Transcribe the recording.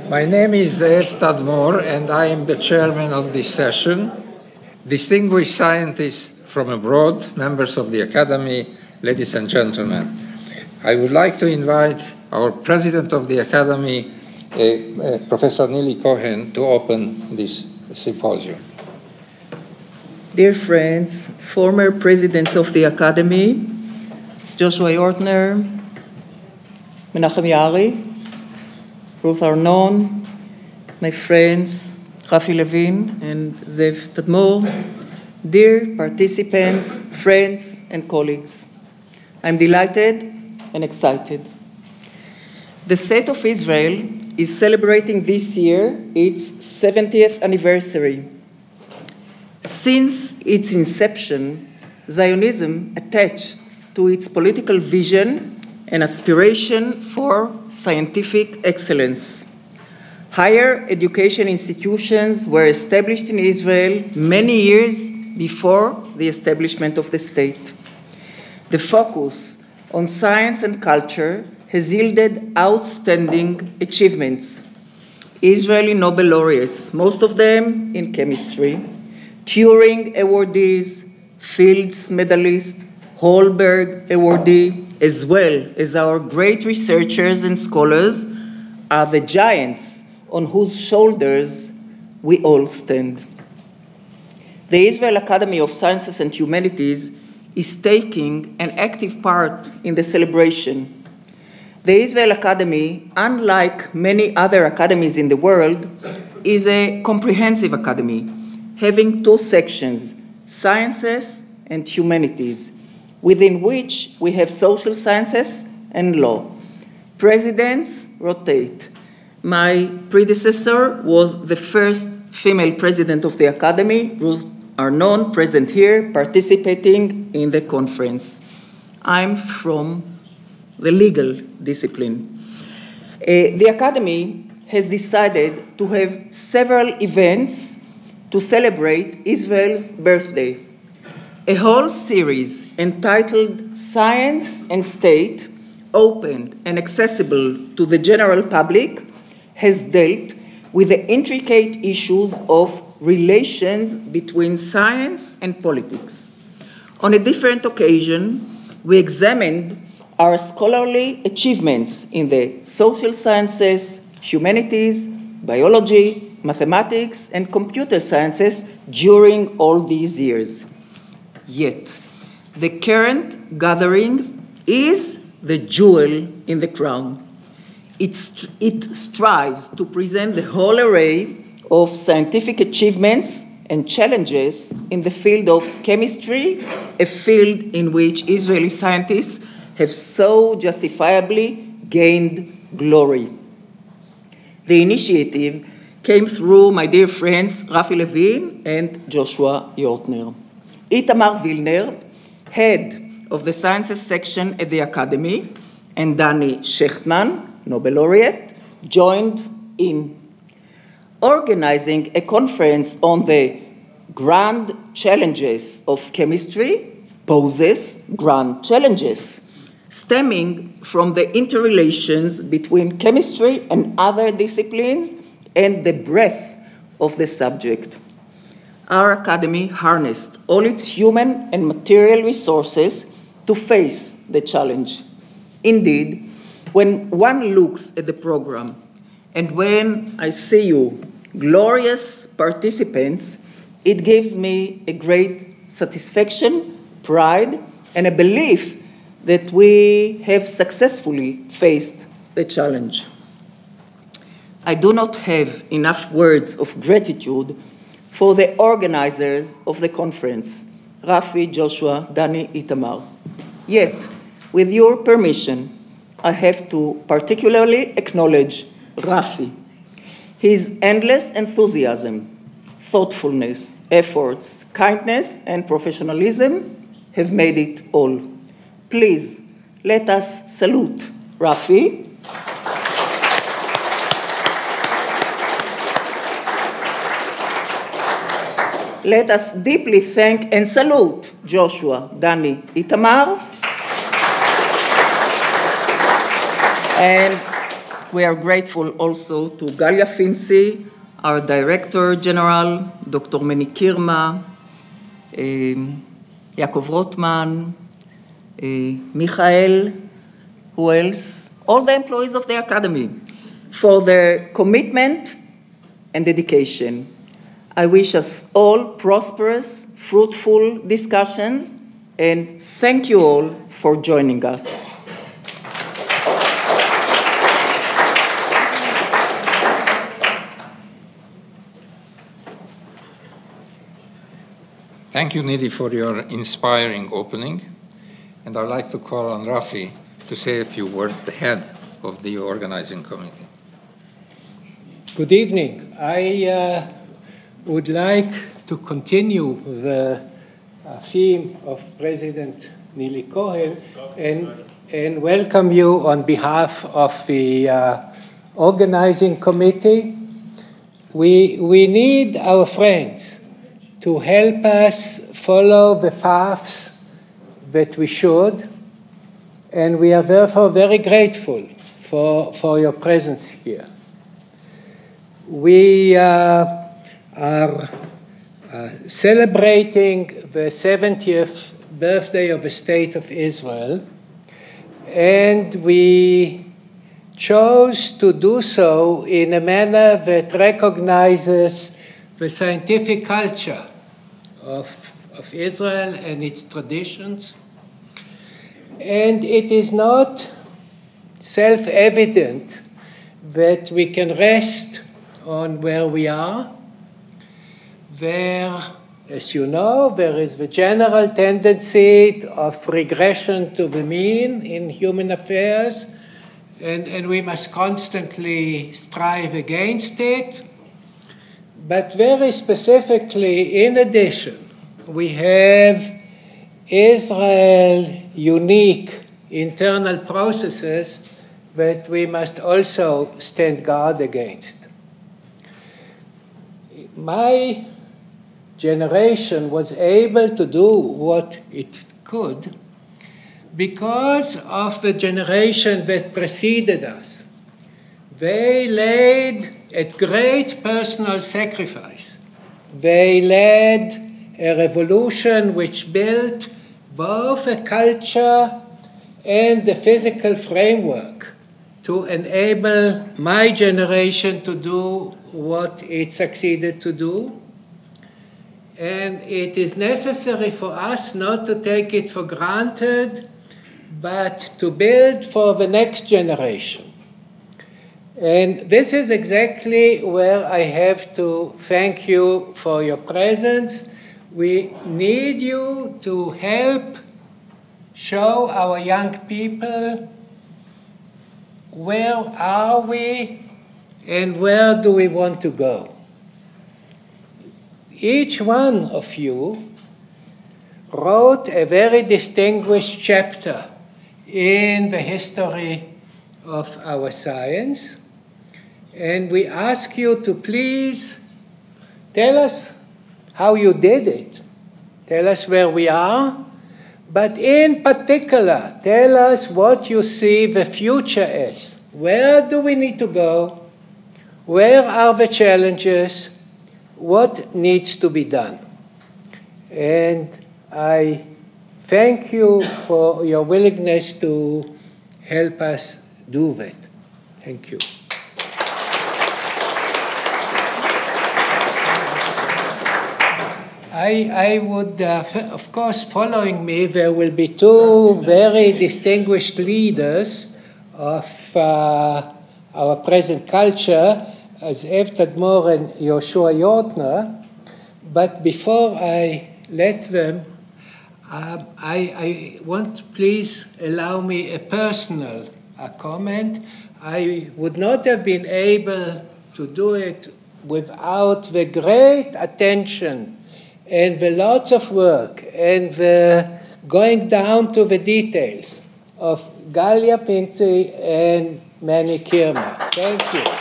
My name is Zeev Tadmor, and I am the chairman of this session. Distinguished scientists from abroad, members of the Academy, ladies and gentlemen, I would like to invite our president of the Academy, Professor Nili Cohen, to open this symposium. Dear friends, former presidents of the Academy, Joshua Yortner, Menachem Yaari, Ruth Arnon, my friends, Rafi Levin and Zeev Tadmor, dear participants, friends, and colleagues. I'm delighted and excited. The State of Israel is celebrating this year its 70th anniversary. Since its inception, Zionism attached to its political vision an aspiration for scientific excellence. Higher education institutions were established in Israel many years before the establishment of the state. The focus on science and culture has yielded outstanding achievements. Israeli Nobel laureates, most of them in chemistry, Turing awardees, Fields medalist, Holberg awardee, as well as our great researchers and scholars, are the giants on whose shoulders we all stand. The Israel Academy of Sciences and Humanities is taking an active part in the celebration. The Israel Academy, unlike many other academies in the world, is a comprehensive academy, having two sections, sciences and humanities, within which we have social sciences and law. Presidents rotate. My predecessor was the first female president of the Academy, Ruth Arnon, present here, participating in the conference. I'm from the legal discipline. The Academy has decided to have several events to celebrate Israel's birthday. A whole series entitled Science and State, open and accessible to the general public, has dealt with the intricate issues of relations between science and politics. On a different occasion, we examined our scholarly achievements in the social sciences, humanities, biology, mathematics, and computer sciences during all these years. Yet, the current gathering is the jewel in the crown. It strives to present the whole array of scientific achievements and challenges in the field of chemistry, a field in which Israeli scientists have so justifiably gained glory. The initiative came through my dear friends Rafi Levin and Joshua Yortner. Itamar Wilner, head of the Sciences section at the Academy, and Dani Shechtman, Nobel laureate, joined in. Organizing a conference on the grand challenges of chemistry poses grand challenges, stemming from the interrelations between chemistry and other disciplines and the breadth of the subject. Our Academy harnessed all its human and material resources to face the challenge. Indeed, when one looks at the program and when I see you, glorious participants, it gives me a great satisfaction, pride, and a belief that we have successfully faced the challenge. I do not have enough words of gratitude for the organizers of the conference, Rafi, Joshua, Dani, Itamar. Yet, with your permission, I have to particularly acknowledge Rafi. His endless enthusiasm, thoughtfulness, efforts, kindness, and professionalism have made it all. Please, let us salute Rafi. Let us deeply thank and salute Joshua, Dani, Itamar. And We are grateful also to Galia Finzi, our Director General, Dr. Meni Kirma, Yaakov Rotman, Michael, who else? All the employees of the Academy for their commitment and dedication. I wish us all prosperous, fruitful discussions, and thank you all for joining us. Thank you, Nidi, for your inspiring opening. And I'd like to call on Rafi to say a few words, the head of the organizing committee. Good evening. I would like to continue the theme of President Nili Cohen and welcome you on behalf of the organizing committee. We need our friends to help us follow the paths that we should, and we are therefore very grateful for your presence here. We are celebrating the 70th birthday of the State of Israel, and we chose to do so in a manner that recognizes the scientific culture of Israel and its traditions. And it is not self-evident that we can rest on where we are. There, as you know, there is the general tendency of regression to the mean in human affairs, and we must constantly strive against it. But very specifically, in addition, we have Israel's unique internal processes that we must also stand guard against. My generation was able to do what it could because of the generation that preceded us. They laid at great personal sacrifice. They led a revolution which built both a culture and the physical framework to enable my generation to do what it succeeded to do. And it is necessary for us not to take it for granted, but to build for the next generation. And this is exactly where I have to thank you for your presence. We need you to help show our young people where are we and where do we want to go. Each one of you wrote a very distinguished chapter in the history of our science. And we ask you to please tell us how you did it. Tell us where we are. But in particular, tell us what you see the future is. Where do we need to go? Where are the challenges? What needs to be done? And I thank you for your willingness to help us do that. Thank you. I would, of course, following me, there will be two very distinguished leaders of our present culture, Zev Tadmor and Yoshua Yortner. But before I let them, I want to please allow me a personal comment. I would not have been able to do it without the great attention and the lots of work and the going down to the details of Galia Finzi and Meni Kirma. Thank you.